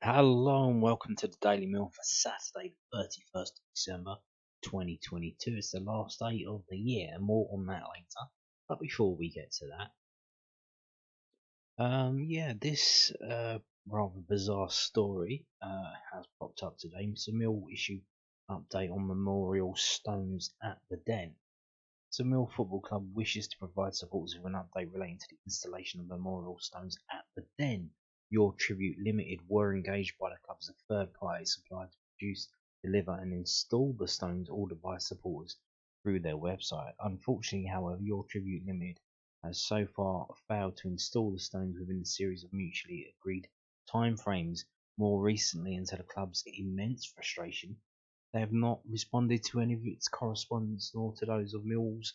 Hello and welcome to the Daily Mill for Saturday, 31st of December 2022. It's the last day of the year, and more on that later. But before we get to that, this rather bizarre story has popped up today. So Mill issue update on memorial stones at the Den. So Mill Football Club wishes to provide supporters with an update relating to the installation of memorial stones at the Den. Your Tribute Limited were engaged by the club as a third-party supplier to produce, deliver and install the stones ordered by supporters through their website. Unfortunately, however, Your Tribute Limited has so far failed to install the stones within a series of mutually agreed timeframes. More recently, and to the club's immense frustration, they have not responded to any of its correspondence nor to those of Mill's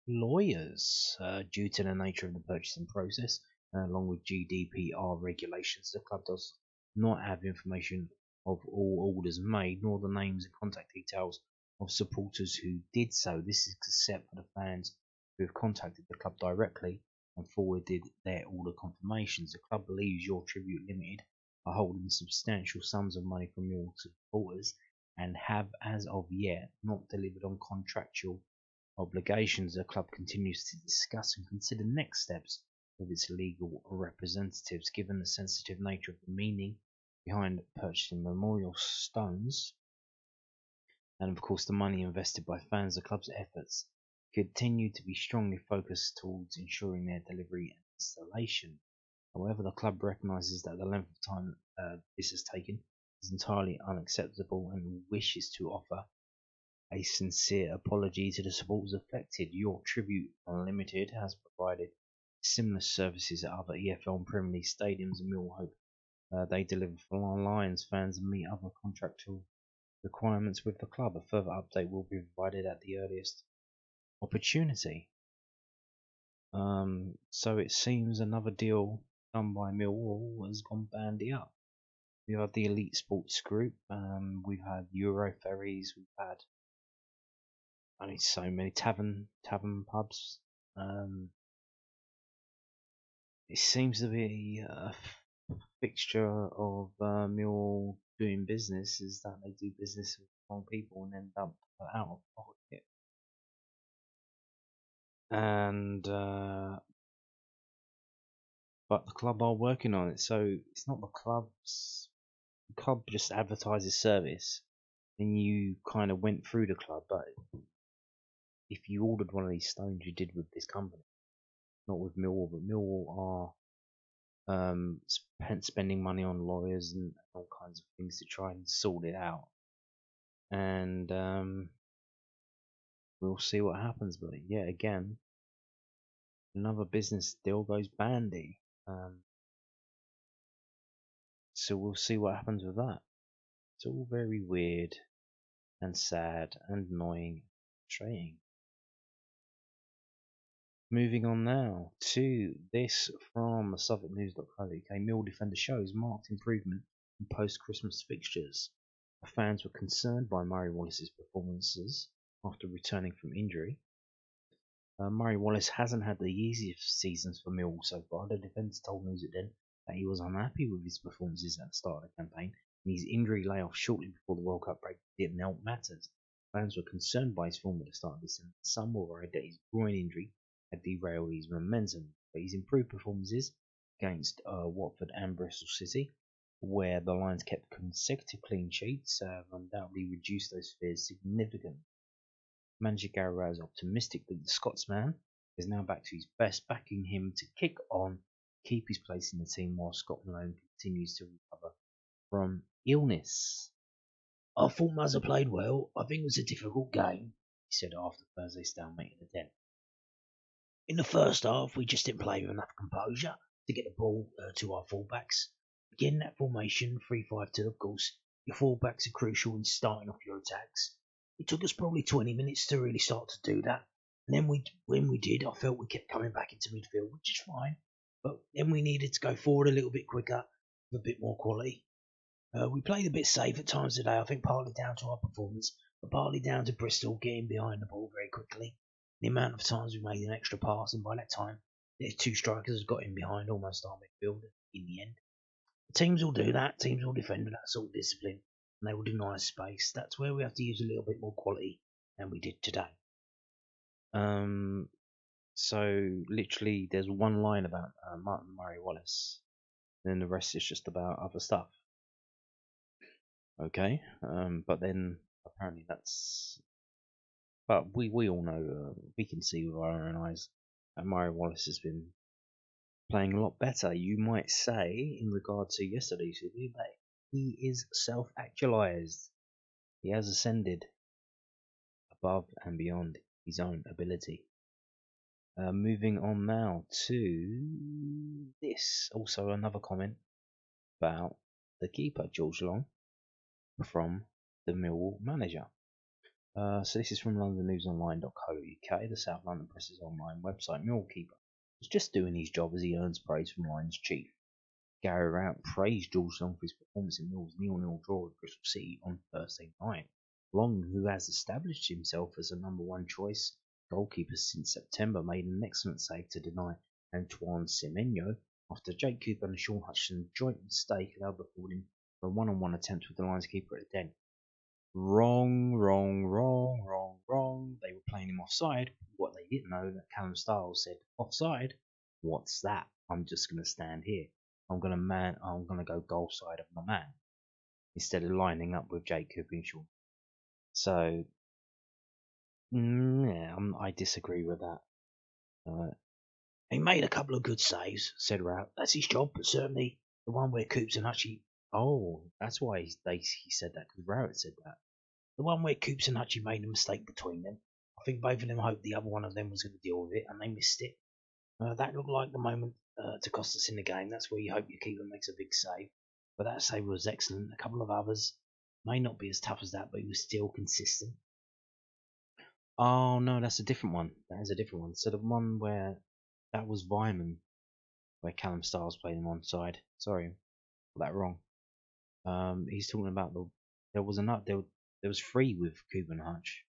lawyers. Due to the nature of the purchasing process, along with GDPR regulations, the club does not have information of all orders made, nor the names and contact details of supporters who did so. This is except for the fans who have contacted the club directly and forwarded their order confirmations. The club believes Your Tribute Limited are holding substantial sums of money from your supporters and have as of yet not delivered on contractual obligations. The club continues to discuss and consider next steps with its legal representatives. Given the sensitive nature of the meaning behind purchasing memorial stones, and of course the money invested by fans, the club's efforts continue to be strongly focused towards ensuring their delivery and installation. However, the club recognises that the length of time this has taken is entirely unacceptable and wishes to offer a sincere apology to the supporters affected. Your Tribute Unlimited has provided similar services at other EFL and Premier League stadiums, and we all hope they deliver for Lions fans and meet other contractual requirements with the club. A further update will be provided at the earliest opportunity. So it seems another deal done by Millwall has gone bandy up. We've had the Elite Sports Group, we've had Euro Ferries, we've had so many tavern pubs. It seems to be a fixture of Millwall doing business is that they do business with wrong people and end up out of pocket. And but the club are working on it, so it's not the club's. The club just advertises service, and you kind of went through the club. But if you ordered one of these stones, you did with this company, not with Millwall. But Millwall are spending money on lawyers and all kinds of things to try and sort it out. And we'll see what happens. But yet again, another business deal goes bandy. So we'll see what happens with that. It's all very weird and sad and annoying and frustrating. Moving on now to this from SuffolkNews.co.uk. Mill defender shows marked improvement in post-Christmas fixtures. The fans were concerned by Murray Wallace's performances after returning from injury. Murray Wallace hasn't had the easiest seasons for Mill so far. The defender told News at Den that he was unhappy with his performances at the start of the campaign, and his injury layoff shortly before the World Cup break didn't help matters. Fans were concerned by his form at the start of the season. Some were worried that his groin injury had derailed his momentum, but his improved performances against Watford and Bristol City, where the Lions kept consecutive clean sheets, have undoubtedly reduced those fears significantly. Manager Gary Rowett is optimistic that the Scotsman is now back to his best, backing him to kick on, keep his place in the team while Scott Malone continues to recover from illness. I thought Muzzer played well. I think it was a difficult game, he said after Thursday's stalemate in the Den. In the first half, we just didn't play with enough composure to get the ball to our fullbacks. Again, that formation, 3-5-2, of course, your fullbacks are crucial in starting off your attacks. It took us probably 20 minutes to really start to do that. And then when we did, I felt we kept coming back into midfield, which is fine. But then we needed to go forward a little bit quicker with a bit more quality. We played a bit safe at times today, I think partly down to our performance, but partly down to Bristol getting behind the ball very quickly. The amount of times we made an extra pass, and by that time, their two strikers got in behind almost our midfield in the end. Teams will do that. Teams will defend with that sort of discipline, and they will deny space. That's where we have to use a little bit more quality than we did today. So literally, there's one line about Martin Murray Wallace, and then the rest is just about other stuff. Okay, but then apparently that's. But we all know, we can see with our own eyes that Murray Wallace has been playing a lot better. You might say, in regard to yesterday's review, that he is self-actualized. He has ascended above and beyond his own ability. Moving on now to this. Also, another comment about the keeper, George Long, from the Millwall manager. So this is from londonnewsonline.co.uk, the South London Press's online website. Millwall keeper was just doing his job as he earns praise from Lions chief. Gary Rowett praised George Long for his performance in Millwall's 0-0 draw with Bristol City on Thursday night. Long, who has established himself as a number one choice goalkeeper since September, made an excellent save to deny Antoine Semenyo after Jake Cooper and Sean Hutchinson joint mistake allowed the forward for a one-on-one attempt with the Lions keeper at the Den. Wrong. They were playing him offside. What they didn't know that Callum Styles said, offside? What's that? I'm just gonna stand here. I'm gonna go goal side of my man instead of lining up with Jake Cooper and Sean. So yeah, I disagree with that. He made a couple of good saves, said Rowett. That's his job, but certainly the one where Coops and Hutchie. Oh, that's why he said that, because Rowett said that. The one where Coops and Hutchie made a mistake between them. I think both of them hoped the other one of them was going to deal with it, and they missed it. That looked like the moment to cost us in the game. That's where you hope your keeper makes a big save. But that save was excellent. A couple of others may not be as tough as that, but he was still consistent. Oh no, that's a different one. That is a different one. So the one where that was Vyman, where Callum Styles played him onside. Sorry, got that wrong. He's talking about there was three with Cooper and Hutch.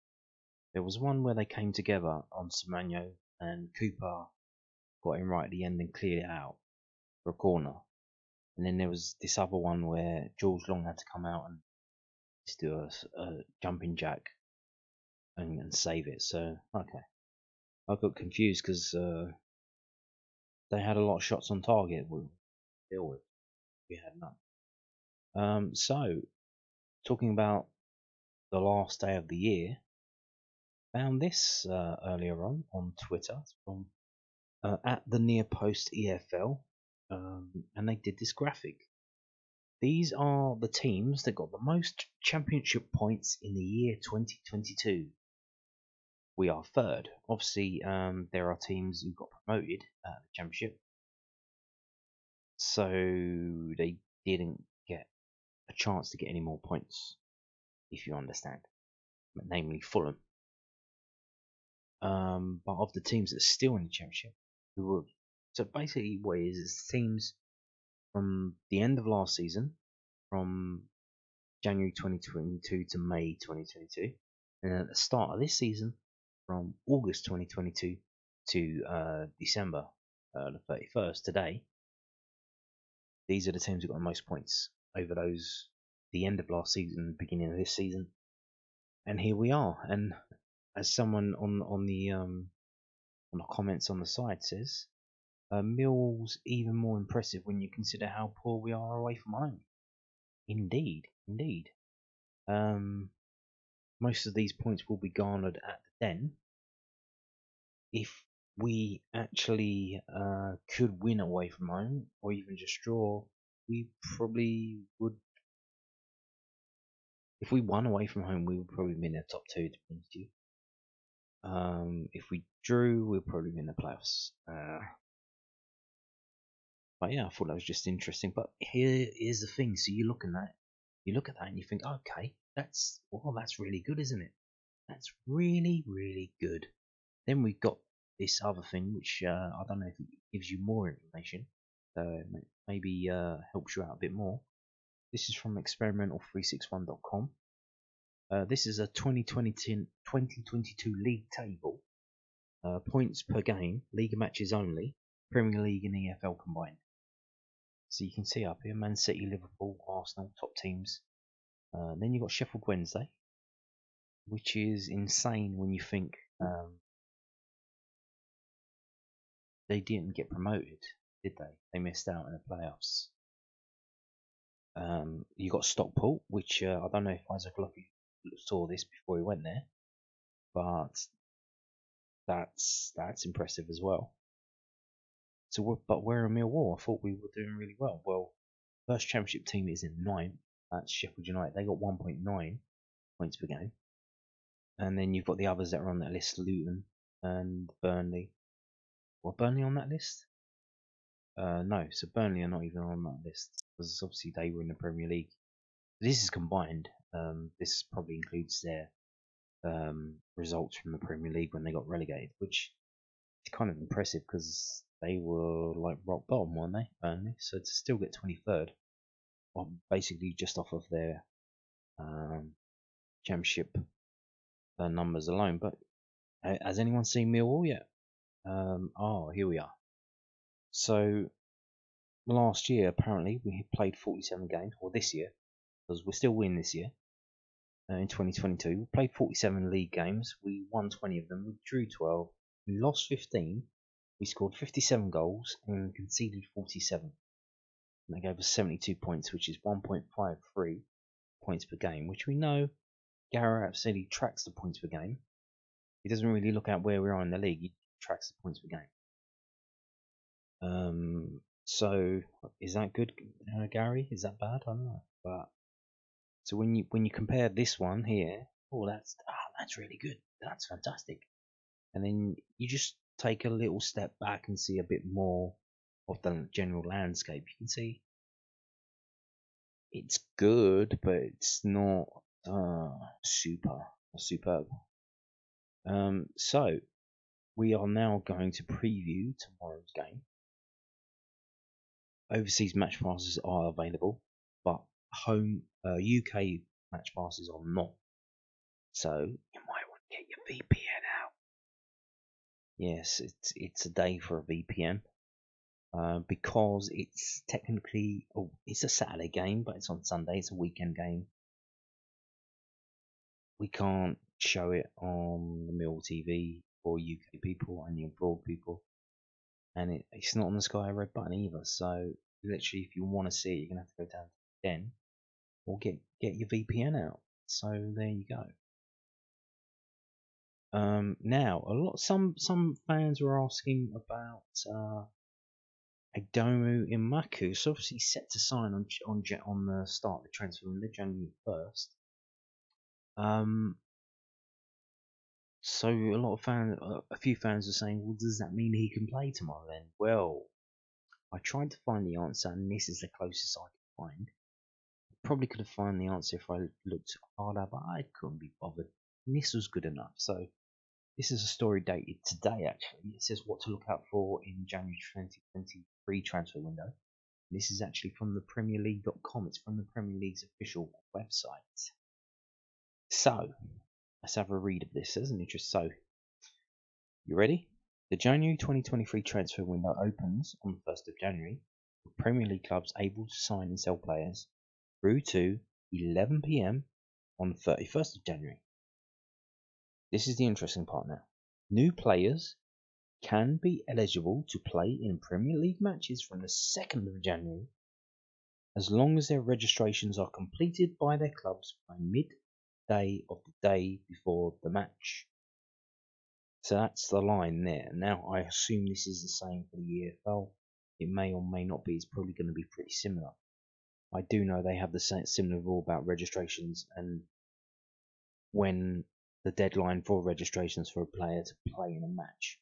There was one where they came together on Semenyo and Cooper got him right at the end and cleared it out for a corner. And then there was this other one where George Long had to come out and just do a jumping jack and save it. So okay, I got confused because they had a lot of shots on target. We'll deal with. We had none. So talking about the last day of the year, found this earlier on Twitter from at the Near Post EFL, and they did this graphic. These are the teams that got the most championship points in the year 2022. We are third. Obviously, there are teams who got promoted at the championship, so they didn't get a chance to get any more points, if you understand. Namely, Fulham. But of the teams that are still in the championship, so basically what it is teams from the end of last season, from January 2022 to May 2022, and at the start of this season, from August 2022 to December the 31st, today. These are the teams that got the most points over those, the end of last season, beginning of this season, and here we are. And as someone on the comments on the side says, Millwall's even more impressive when you consider how poor we are away from home. Indeed. Most of these points will be garnered at the Den. If we actually could win away from home, or even just draw, we probably would. If we won away from home, we would probably be in the top two, to be honest with you. If we drew, we'd probably be in the playoffs. But yeah, I thought that was just interesting. But here's the thing: so you look at that, and you think, okay, that's really good, isn't it? That's really, really good. Then we've got this other thing, which I don't know if it gives you more information, maybe helps you out a bit more. This is from experimental361.com. This is a 2022 league table. Points per game, league matches only, Premier League and EFL combined. So you can see up here, Man City, Liverpool, Arsenal, top teams. Then you've got Sheffield Wednesday, which is insane when you think they didn't get promoted, did they? They missed out in the playoffs. You got Stockport, which I don't know if Isaac Lucky saw this before he went there, but that's impressive as well. So, but we're in Millwall. I thought we were doing really well. Well, first championship team is in ninth. That's Sheffield United. They got 1.9 points per game, and then you've got the others that are on that list: Luton and Burnley. Were Burnley on that list? No. So Burnley are not even on that list because obviously they were in the Premier League. This is combined. This probably includes their results from the Premier League when they got relegated, which is kind of impressive because they were like rock bottom, weren't they, Burnley? So to still get 23rd, well, basically just off of their championship numbers alone. But has anyone seen Millwall yet? Oh, here we are. So last year, apparently, we played 47 games, or this year, because we're still winning this year. In 2022, we played 47 league games. We won 20 of them. We drew 12. We lost 15. We scored 57 goals and conceded 47. And that gave us 72 points, which is 1.53 points per game, which we know Garrett said he tracks the points per game. He doesn't really look at where we are in the league. He tracks the points per game. So is that good, Gary? Is that bad? I don't know. But so when you compare this one here, oh, that's really good. That's fantastic. And then you just take a little step back and see a bit more of the general landscape. You can see it's good, but it's not superb. So we are now going to preview tomorrow's game. Overseas match passes are available, but home UK match passes are not. So you might want to get your VPN out. Yes, it's a day for a VPN. Because it's technically it's a Saturday game, but it's on Sunday. It's a weekend game. We can't show it on the Mill TV for UK people and the abroad people, and it's not on the Sky Red button either. So literally, if you want to see it, you're gonna have to go down to the den or get your VPN out. So there you go. Now some fans were asking about Aidomo Emakhu is obviously set to sign on the start of the transfer window, January 1st. So a few fans are saying, well, does that mean he can play tomorrow then? Well, I tried to find the answer, and this is the closest I could find. Probably could have found the answer if I looked harder, but I couldn't be bothered. And this was good enough. So this is a story dated today, actually. It says what to look out for in January 2023 transfer window. This is actually from the PremierLeague.com. It's from the Premier League's official website. So, let's have a read of this. There's an interest. So, you ready? The January 2023 transfer window opens on the 1st of January, with Premier League clubs able to sign and sell players through to 11 PM on the 31st of January. This is the interesting part now. New players can be eligible to play in Premier League matches from the 2nd of January as long as their registrations are completed by their clubs by midday of the day before the match. So that's the line there. Now I assume this is the same for the EFL. It may or may not be. It's probably going to be pretty similar. I do know they have the similar rule about registrations and when the deadline for registrations for a player to play in a match.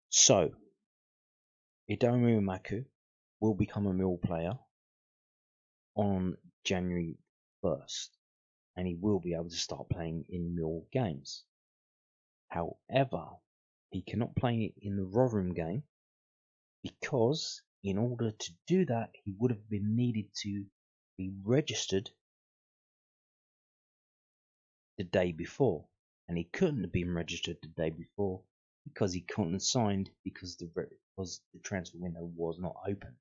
So, Aidomo Emakhu will become a Mill player on January 1st, and he will be able to start playing in Mill games. However, he cannot play in the Rotherham game because in order to do that, he would have been needed to be registered the day before, and he couldn't have been registered the day before because he couldn't have signed because the transfer window was not open.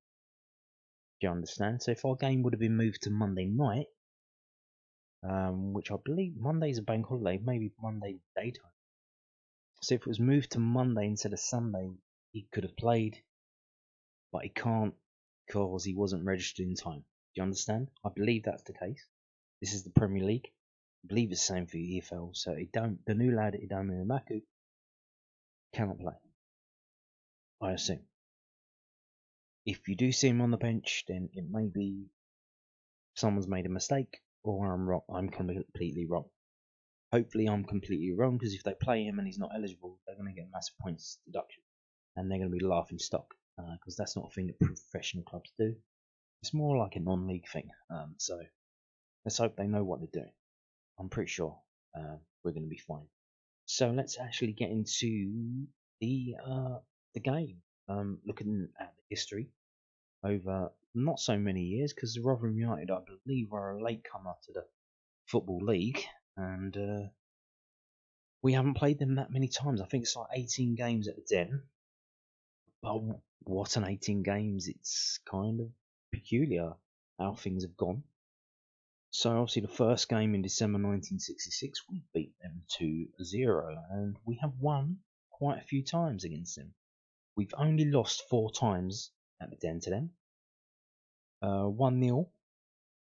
Do you understand? So if our game would have been moved to Monday night, which I believe Monday's a bank holiday, maybe Monday daytime. So if it was moved to Monday instead of Sunday, he could have played, but he can't because he wasn't registered in time. Do you understand? I believe that's the case. This is the Premier League. I believe it's the same for the EFL. So the new lad Aidomo Emakhu cannot play, I assume. If you do see him on the bench, then it may be someone's made a mistake, or I'm wrong. I'm completely wrong. Hopefully, I'm completely wrong, because if they play him and he's not eligible, they're going to get massive points deduction, and they're going to be laughing stock, because that's not a thing that professional clubs do. It's more like a non-league thing. So let's hope they know what they're doing. I'm pretty sure we're going to be fine. So let's actually get into the game. Looking at the history over not so many years, because the Rotherham United, I believe, were a latecomer to the Football League, and we haven't played them that many times. I think it's like 18 games at the Den. But what an 18 games! It's kind of peculiar how things have gone. So obviously the first game in December 1966, we beat them 2-0, and we have won quite a few times against them. We've only lost 4 times at the Den to them. 1-0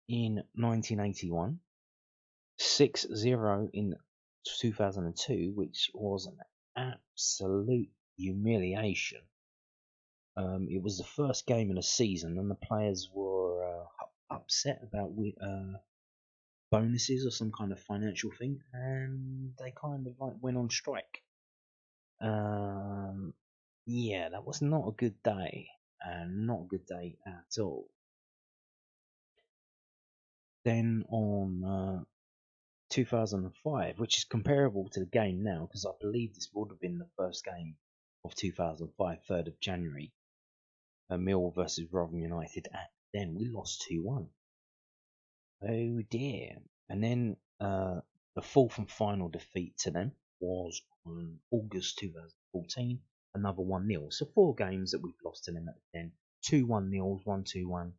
in 1981, 6-0 in 2002, which was an absolute humiliation. It was the first game in a season, and the players were upset about bonuses or some kind of financial thing, and they kind of like went on strike. Yeah, that was not a good day, and not a good day at all. Then on 2005, which is comparable to the game now, because I believe this would have been the first game of 2005, 3rd of January, Millwall versus Rotherham United. Then we lost 2-1. Oh dear. And then the fourth and final defeat to them was on August 2014, another 1-0. So 4 games that we've lost to them at the end. 2 1-0s, 1-2-1,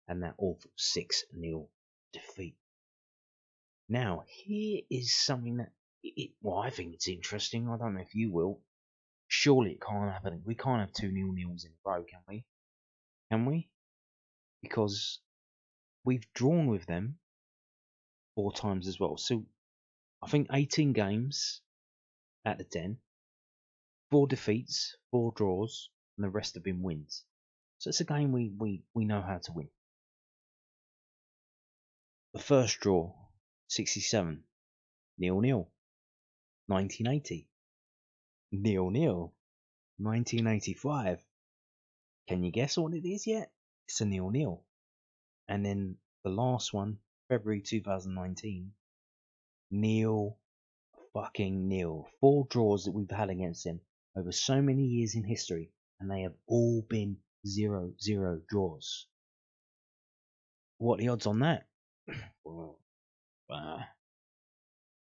and that awful 6-0 defeat. Now, here is something that, well, I think it's interesting. I don't know if you will. Surely it can't happen. We can't have 2 0-0s in a row, can we? Can we? Because we've drawn with them 4 times as well. So I think 18 games at the Den, 4 defeats, 4 draws, and the rest have been wins. So it's a game we know how to win. The first draw, 67, 0-0. 1980, 0-0. 1985. Can you guess what it is yet? It's a 0-0. And then the last one, February 2019, 0-0. 4 draws that we've had against them over so many years in history, and they have all been 0-0 draws. What are the odds on that? Well,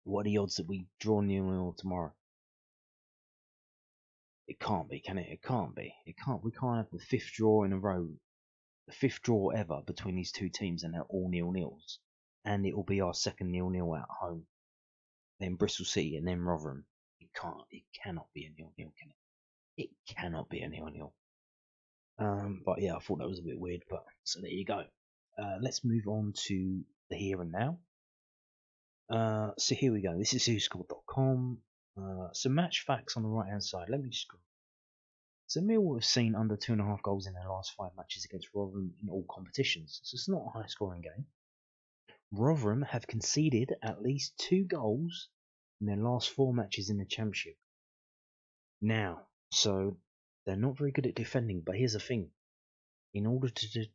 what are the odds that we draw 0-0 tomorrow? It can't be, can it? It can't be. It can't. We can't have the 5th draw in a row, the 5th draw ever between these 2 teams, and they're all 0-0s. And it will be our second 0-0 at home. Then Bristol City, and then Rotherham. It cannot be a 0-0, can it? It cannot be a 0-0. But yeah, I thought that was a bit weird, but so there you go. Let's move on to the here and now. So here we go. This is whoscored.com. Some match facts on the right hand side. Let me just go. So Millwall have seen under 2.5 goals in their last 5 matches against Rotherham in all competitions. So it's not a high scoring game. Rotherham have conceded at least 2 goals in their last 4 matches in the Championship. Now, so they're not very good at defending, but here's the thing. In order to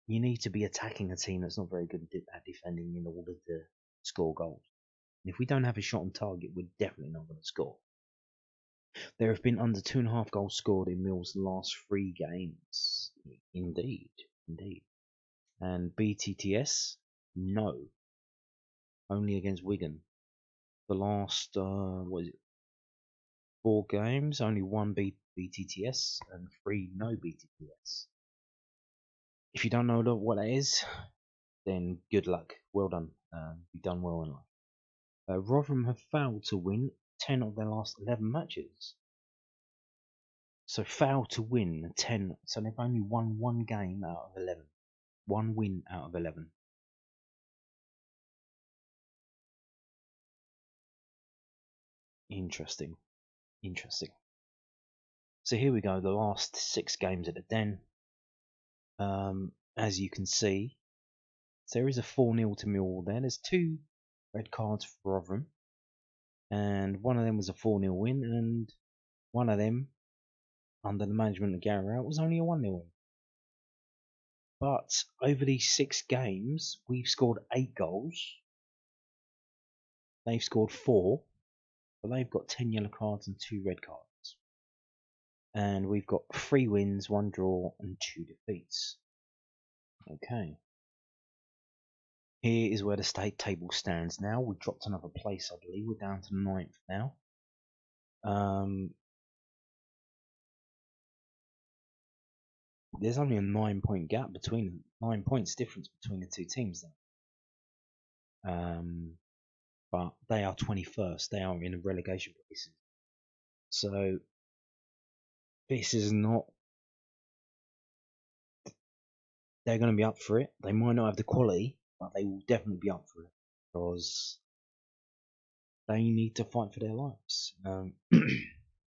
you need to be attacking a team that's not very good at defending in order to score goals. And if we don't have a shot on target, we're definitely not going to score. There have been under 2.5 goals scored in Mill's last 3 games. Indeed. And BTTS? No. Only against Wigan. The last, 4 games, only 1 BTTS and 3 no BTTS. If you don't know what that is, then good luck. Well done. You've done well in life. Rotherham have failed to win 10 of their last 11 matches. So failed to win 10. So they've only won one game out of 11. One win out of 11. Interesting. Interesting. So here we go. The last 6 games at the Den. As you can see, there is a 4-0 to Millwall there. There's 2 red cards for Rotherham. And one of them was a 4-0 win. And one of them, under the management of Gary Rowett, was only a 1-0 win. But over these 6 games, we've scored 8 goals. They've scored 4. But they've got 10 yellow cards and 2 red cards. And we've got 3 wins, 1 draw, and 2 defeats. Okay. Here is where the state table stands now. We dropped another place, I believe. We're down to 9th now. There's only a 9-point gap between them. 9 points difference between the 2 teams there. But they are 21st. They are in a relegation places. So this is not. They're going to be up for it. They might not have the quality, but they will definitely be up for it because they need to fight for their lives.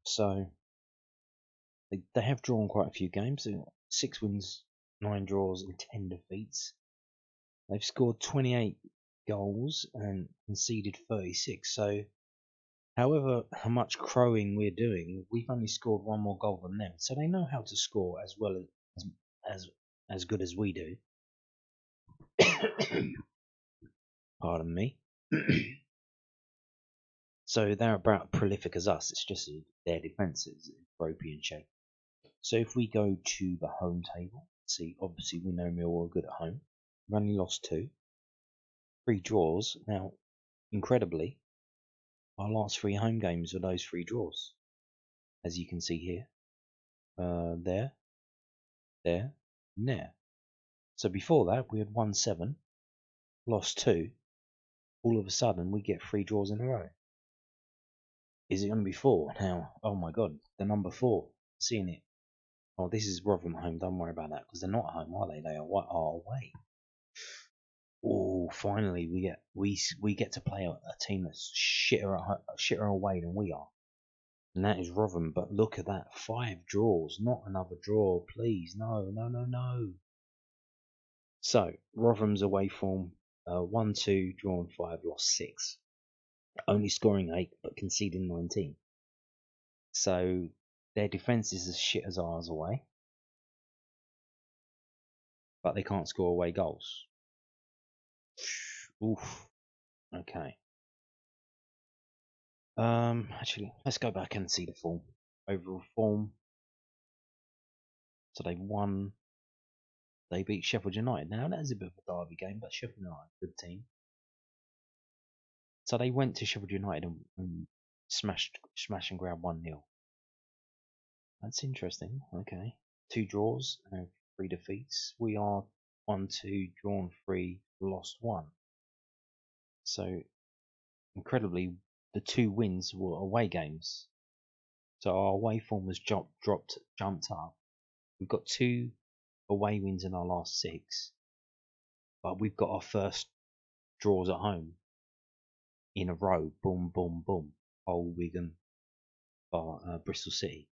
So they have drawn quite a few games. 6 wins, 9 draws, and 10 defeats. They've scored 28 goals and conceded 36. So, however how much crowing we're doing, we've only scored 1 more goal than them. So they know how to score as well as good as we do. Pardon me. So they're about prolific as us. It's just their defence is ropey and shaky. So if we go to the home table, see, obviously we know Millwall are good at home. We've only lost 2. 3 draws. Now, incredibly, our last 3 home games were those 3 draws. As you can see here. There, and there. So before that, we had won 7, lost 2. All of a sudden, we get 3 draws in a row. Is it going to be 4 now? Oh my god, the number 4. Seeing it. Oh, this is Rotherham home. Don't worry about that because they're not at home, are they? They are away. Oh, finally we get to play a team that's shitter away than we are, and that is Rotherham. But look at that, 5 draws, not another draw, please. No. So Rotherham's away form: 1-2, drawn 5, lost 6, only scoring 8 but conceding 19. So their defence is as shit as ours away, but they can't score away goals. Oof. Okay. Actually, let's go back and see the form. Overall form. So they beat Sheffield United. Now that is a bit of a derby game, but Sheffield United, good team. So they went to Sheffield United and smash and grab 1-0. That's interesting. Okay. 2 draws and 3 defeats. We are 1-2, drawn 3, lost 1. So incredibly, the 2 wins were away games. So our away form was jumped up. We've got 2 away wins in our last 6, but we've got our first draws at home in a row. Boom, boom, boom. Hull, Wigan, Bristol City.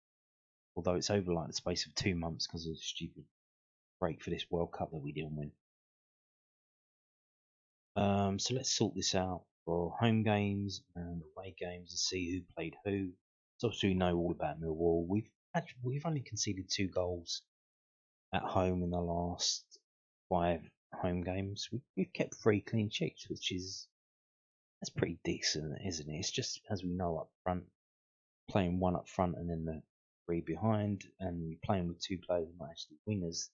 Although it's over like the space of 2 months because of the stupid break for this World Cup that we didn't win. So let's sort this out for home games and away games and see who played who. So obviously we know all about Millwall. We've only conceded 2 goals at home in the last 5 home games. We've kept 3 clean sheets, that's pretty decent, isn't it? It's just, as we know, up front, playing 1 up front and then the 3 behind, and playing with 2 players not actually wingers,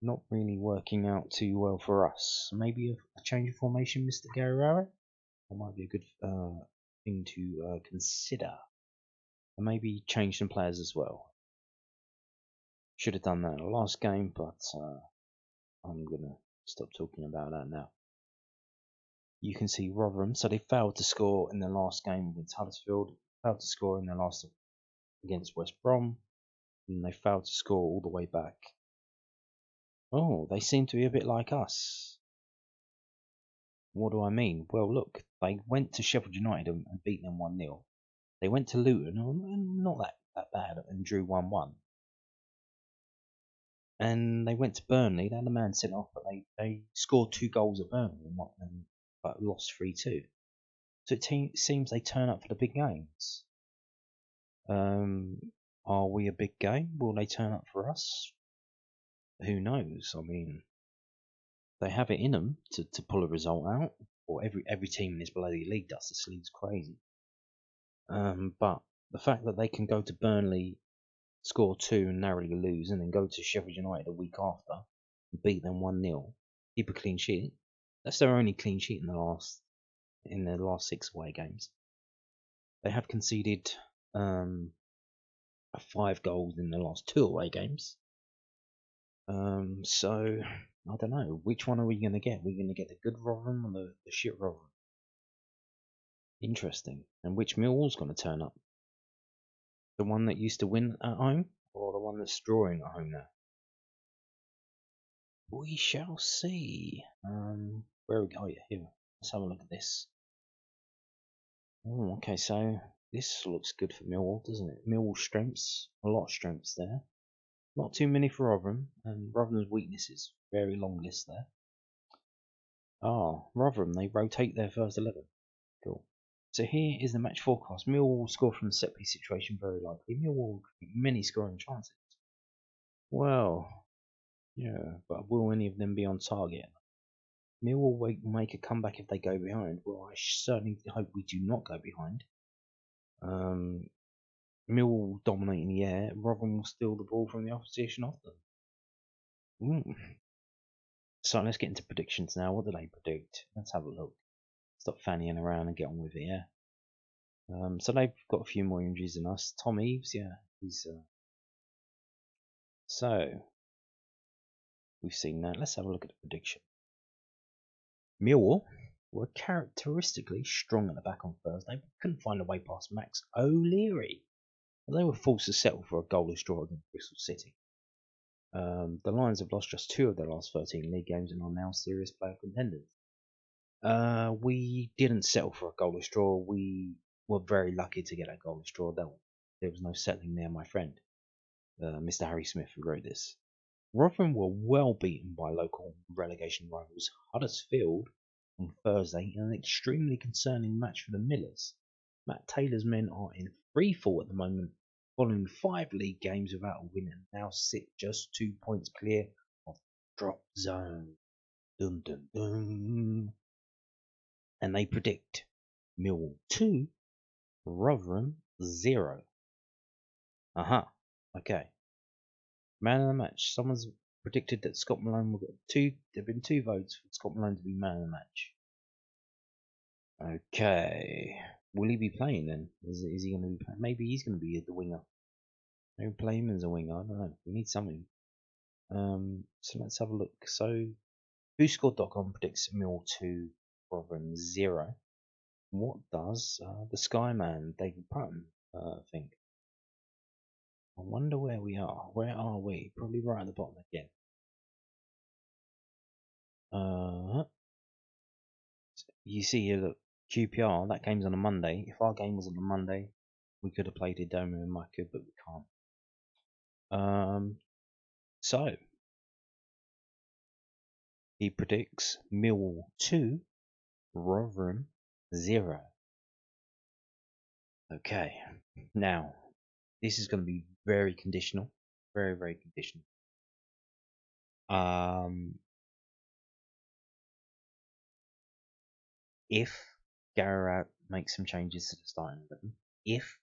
not really working out too well for us. Maybe a change of formation, Mr. Gary Rowett? That might be a good thing to consider. And maybe change some players as well. Should have done that in the last game, but I'm going to stop talking about that now. You can see Rotherham, so they failed to score in the last game against Huddersfield, failed to score in the last against West Brom, and they failed to score all the way back. Oh, they seem to be a bit like us. What do I mean? Well, look, they went to Sheffield United and beat them 1-0. They went to Luton, not that bad, and drew 1-1. And they went to Burnley. They had a man sent off, but they scored 2 goals at Burnley but lost 3-2. So it seems they turn up for the big games. Are we a big game? Will they turn up for us? Who knows? I mean, they have it in them to pull a result out. Or every team in this bloody league does. This league's crazy. But the fact that they can go to Burnley, score 2 and narrowly lose, and then go to Sheffield United a week after and beat them 1-0, keep a clean sheet. That's their only clean sheet in their last 6 away games. They have conceded 5 goals in the last 2 away games. So I don't know, which one are we going to get? We're going to get the good Rotherham or the shit Rotherham? Interesting. And which Millwall's going to turn up? The one that used to win at home, or the one that's drawing at home now? We shall see. Where we go? Oh, yeah, here. Let's have a look at this. Oh, okay, so this looks good for Millwall, doesn't it? Millwall strengths, a lot of strengths there. Not too many for Rotherham, and Rotherham's weaknesses, very long list there. Rotherham, they rotate their first 11. Cool. So here is the match forecast. Millwall will score from the set piece situation very likely. Millwall will create many scoring chances. Well, yeah, but will any of them be on target? Millwall will make a comeback if they go behind. Well, I certainly hope we do not go behind. Millwall will dominate in the air. Rotherham will steal the ball from the opposition off them. So let's get into predictions now. What do they predict? Let's have a look. Stop fannying around and get on with it, yeah? So they've got a few more injuries than us. Tom Eaves, yeah, he's so we've seen that. Let's have a look at the prediction. Millwall were characteristically strong at the back on Thursday, but couldn't find a way past Max O'Leary. They were forced to settle for a goalless draw against Bristol City. The Lions have lost just 2 of their last 13 league games and are now serious playoff contenders. We didn't settle for a goalless draw. We were very lucky to get a goalless draw. There was no settling there, my friend. Mr. Harry Smith, who wrote this. Rotherham were well beaten by local relegation rivals Huddersfield on Thursday in an extremely concerning match for the Millers. Matt Taylor's men are in free fall at the moment, following 5 league games without a win and now sit just 2 points clear of drop zone. Dun dun dun. And they predict Millwall 2, Rotherham 0. Okay. Man of the match. Someone's predicted that Scott Malone will get 2. There have been 2 votes for Scott Malone to be man of the match. Okay. Will he be playing then? Is he going to be playing? Maybe he's going to be the winger. Maybe play him as a winger. I don't know. We need something. So let's have a look. So, WhoScored.com predicts Mill 2, Rotherham 0. What does the Skyman, David Patton, think? I wonder where we are. Where are we? Probably right at the bottom again. You see here, look, QPR, that game's on a Monday. If our game was on a Monday, we could have played Aidomo Emakhu, but we can't. So, he predicts Millwall 2, Rotherham 0. Okay, now, this is going to be very conditional. Very, very conditional. If Garrett makes some changes to the starting 11, if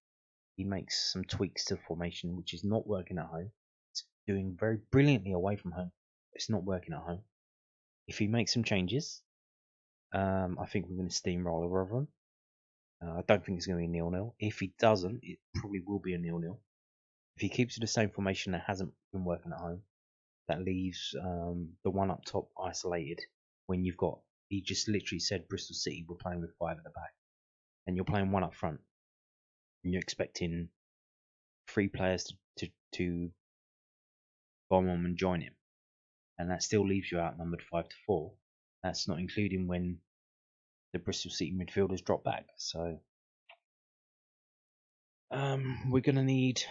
he makes some tweaks to the formation, which is not working at home, it's doing very brilliantly away from home, it's not working at home. If he makes some changes, I think we're going to steamroll Rotherham. I don't think it's going to be 0-0. If he doesn't, it probably will be a 0-0. If he keeps to the same formation that hasn't been working at home, that leaves the one up top isolated when you've got. He just literally said Bristol City were playing with 5 at the back, and you're playing one up front, and you're expecting 3 players to bomb on and join him, and that still leaves you outnumbered 5-4. That's not including when the Bristol City midfielders drop back. So we're going to need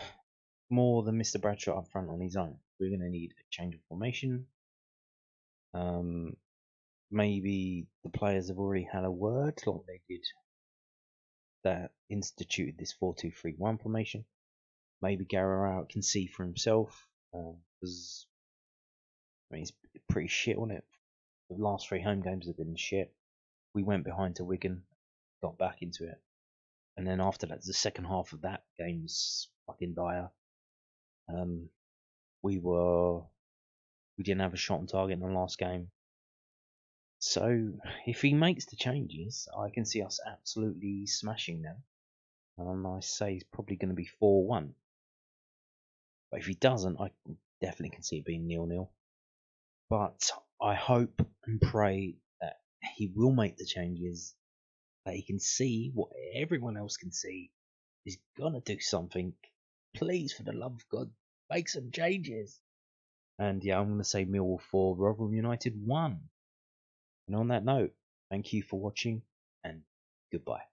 more than Mr. Bradshaw up front on his own. We're going to need a change of formation. Maybe the players have already had a word like they did that instituted this 4-2-3-1 formation. Maybe Gary Rowett can see for himself, because he's pretty shit on it. The last 3 home games have been shit. We went behind to Wigan, got back into it, and then after that, the second half of that game was fucking dire. We didn't have a shot on target in the last game. So if he makes the changes, I can see us absolutely smashing them. I say it's probably going to be 4-1. But if he doesn't, I definitely can see it being 0-0. But I hope and pray that he will make the changes, that he can see what everyone else can see. He's going to do something. Please, for the love of God, make some changes. And yeah, I'm going to say Millwall 4, Rotherham United 1. And on that note, thank you for watching, and goodbye.